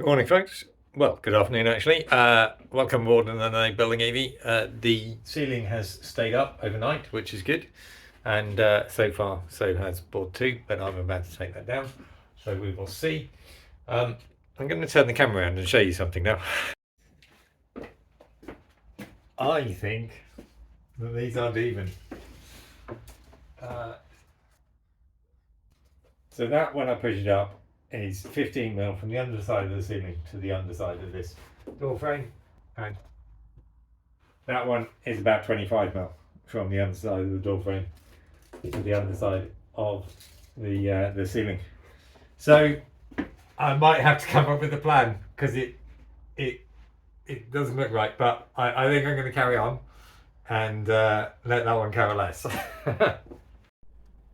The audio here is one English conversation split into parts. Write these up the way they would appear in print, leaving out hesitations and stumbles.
Good morning, folks. Well, good afternoon, actually. Welcome aboard on the Building AV. The ceiling has stayed up overnight, which is good. And so far, so has board 2, but I'm about to take that down. So we will see. I'm going to turn the camera around and show you something now. I think that these aren't even. So that, when I push it up, is 15mm from the underside of the ceiling to the underside of this door frame, and that one is about 25mm from the underside of the door frame to the underside of the ceiling. So I might have to come up with a plan because it doesn't look right, but I think I'm going to carry on and let that one coalesce.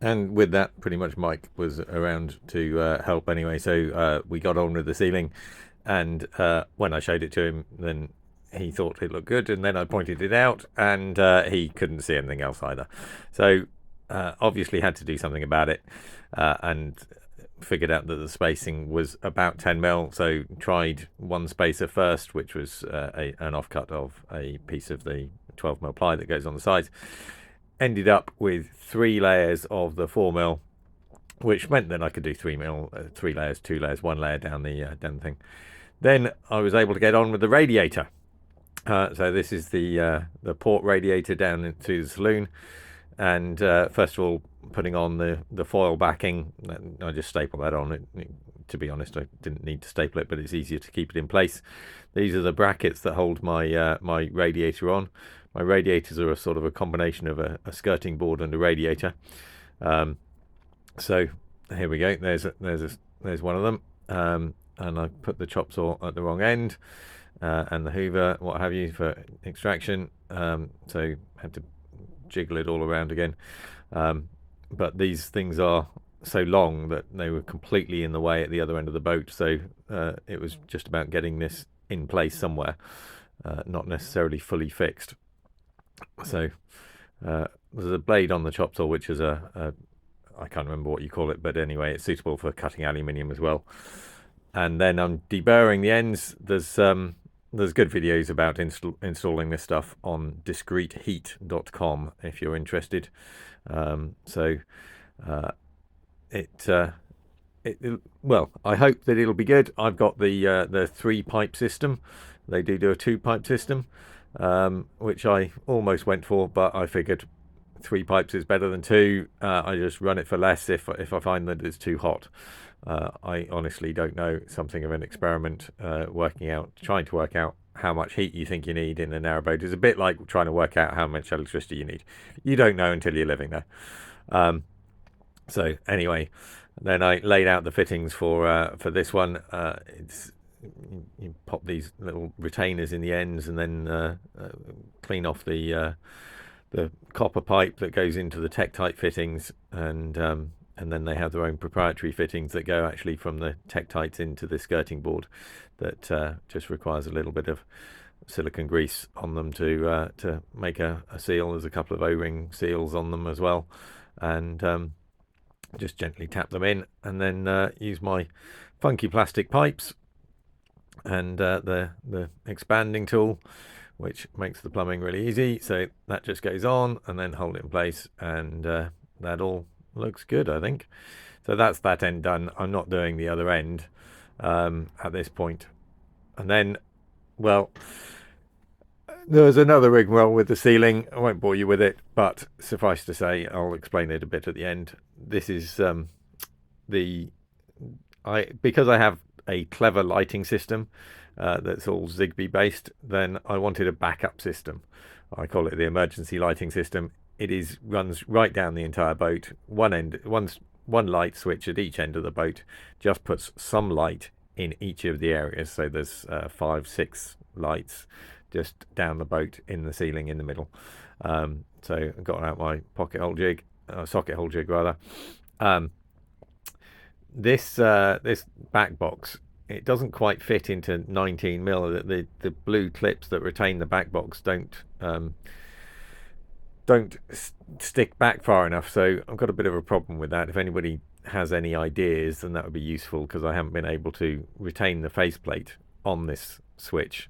And with that, pretty much Mike was around to help anyway. So we got on with the ceiling, and when I showed it to him, then he thought it looked good, and then I pointed it out, and he couldn't see anything else either. So obviously had to do something about it, and figured out that the spacing was about 10mm. So tried one spacer first, which was an offcut of a piece of the 12mm ply that goes on the sides. Ended up with 3 layers of the 4mm, which meant that I could do 3mm, 3 layers, 2 layers, 1 layer down the thing. Then I was able to get on with the radiator. So this is the port radiator down into the saloon, and first of all, putting on the foil backing. I just staple that on. To be honest, I didn't need to staple it, but it's easier to keep it in place. These are the brackets that hold my my radiator on. My radiators are a sort of a combination of a skirting board and a radiator. So here we go. There's one of them, and I put the chop saw at the wrong end, and the hoover, what have you, for extraction. So had to jiggle it all around again. But these things are so long that they were completely in the way at the other end of the boat. So it was just about getting this in place somewhere, not necessarily fully fixed. So there's a blade on the chop saw, which is a I can't remember what you call it, but anyway, it's suitable for cutting aluminium as well. And then I'm deburring the ends. There's good videos about installing this stuff on discreteheat.com if you're interested. Well, I hope that it'll be good. I've got the 3-pipe system. They do a 2-pipe system, which I almost went for, but I figured 3 pipes is better than 2. I just run it for less if I find that it's too hot. I honestly don't know. Something of an experiment, trying to work out how much heat you think you need in a narrowboat is a bit like trying to work out how much electricity you need. You don't know until you're living there. So anyway, then I laid out the fittings for this one. You pop these little retainers in the ends, and then clean off the copper pipe that goes into the Tektite fittings, and then they have their own proprietary fittings that go actually from the Tektites into the skirting board that just requires a little bit of silicone grease on them to make a seal. There's a couple of O-ring seals on them as well, and just gently tap them in, and then use my funky plastic pipes and the expanding tool, which makes the plumbing really easy. So that just goes on, and then hold it in place, and that all looks good, I think. So that's that end done. I'm not doing the other end at this point. And then, well, there's another rigmarole with the ceiling. I won't bore you with it, but suffice to say, I'll explain it a bit at the end. This is because I have a clever lighting system that's all Zigbee based, then I wanted a backup system. I call it the emergency lighting system. It runs right down the entire boat. One light switch at each end of the boat just puts some light in each of the areas. So there's 5-6 lights just down the boat in the ceiling in the middle. So I got out my socket hole jig rather. This back box, it doesn't quite fit into 19mm. The blue clips that retain the back box don't stick back far enough, so I've got a bit of a problem with that. If anybody has any ideas, then that would be useful, because I haven't been able to retain the faceplate on this switch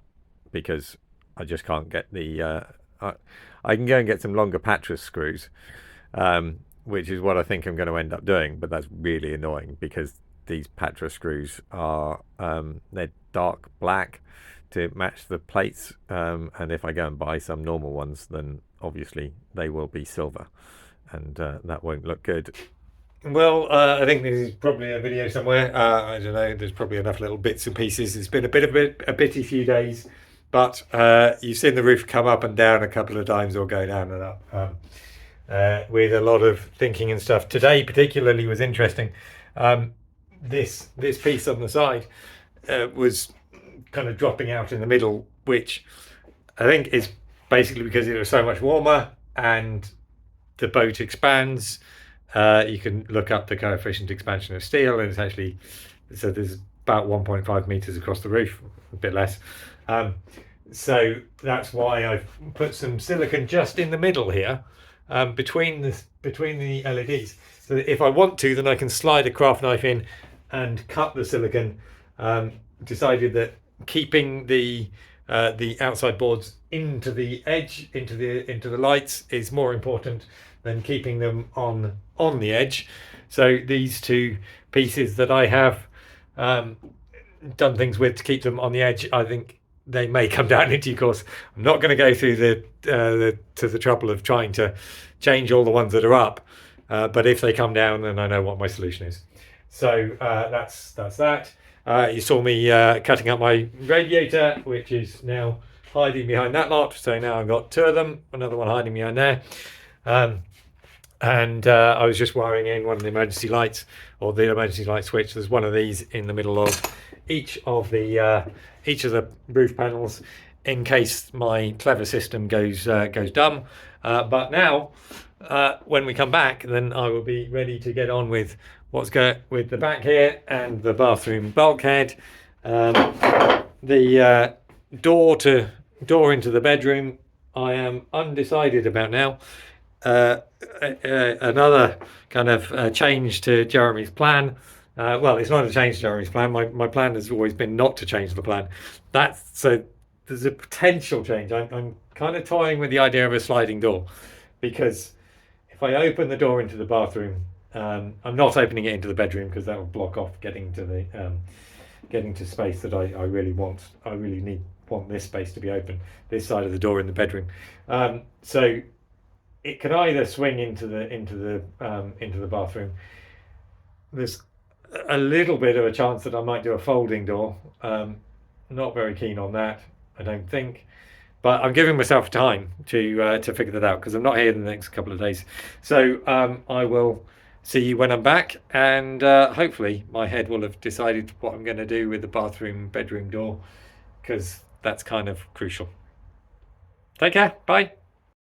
because I just can't get the. I can go and get some longer Patras screws, which is what I think I'm going to end up doing, but that's really annoying because these Patras screws are they're dark black to match the plates, and if I go and buy some normal ones, then obviously they will be silver, and that won't look good. Well, I think this is probably a video somewhere. I don't know. There's probably enough little bits and pieces. It's been a bitty few days, but you've seen the roof come up and down a couple of times, or go down and up, with a lot of thinking and stuff. Today, particularly, was interesting. This piece on the side was kind of dropping out in the middle, which I think is basically because it was so much warmer and the boat expands. You can look up the coefficient expansion of steel, and it's actually, so there's about 1.5 meters across the roof, a bit less. So that's why I've put some silicon just in the middle here, between the LEDs, so that if I want to, then I can slide a craft knife in and cut the silicon. Decided that keeping the outside boards into the edge, into the lights, is more important than keeping them on the edge. So these two pieces that I have done things with to keep them on the edge, I think they may come down in due course. I'm not going to go through the trouble of trying to change all the ones that are up, but if they come down, then I know what my solution is. So that's that. You saw me cutting up my radiator, which is now hiding behind that lot. So now I've got two of them, another one hiding behind there. And I was just wiring in one of the emergency lights, or the emergency light switch. There's one of these in the middle of each of the roof panels, in case my clever system goes dumb. But now, when we come back, then I will be ready to get on with what's going with the back here and the bathroom bulkhead. The door into the bedroom, I am undecided about now. Another kind of change to Jeremy's plan. Well, it's not a change to Jeremy's plan. My plan has always been not to change the plan. So there's a potential change. I'm kind of toying with the idea of a sliding door, because if I open the door into the bathroom, I'm not opening it into the bedroom, because that will block off getting to space that I really want. I really want this space to be open, this side of the door in the bedroom. So it can either swing into the bathroom. There's a little bit of a chance that I might do a folding door. Not very keen on that, I don't think. But I'm giving myself time to figure that out, because I'm not here in the next couple of days. So I will see you when I'm back, and hopefully my head will have decided what I'm going to do with the bedroom door, because that's kind of crucial. Take care. Bye.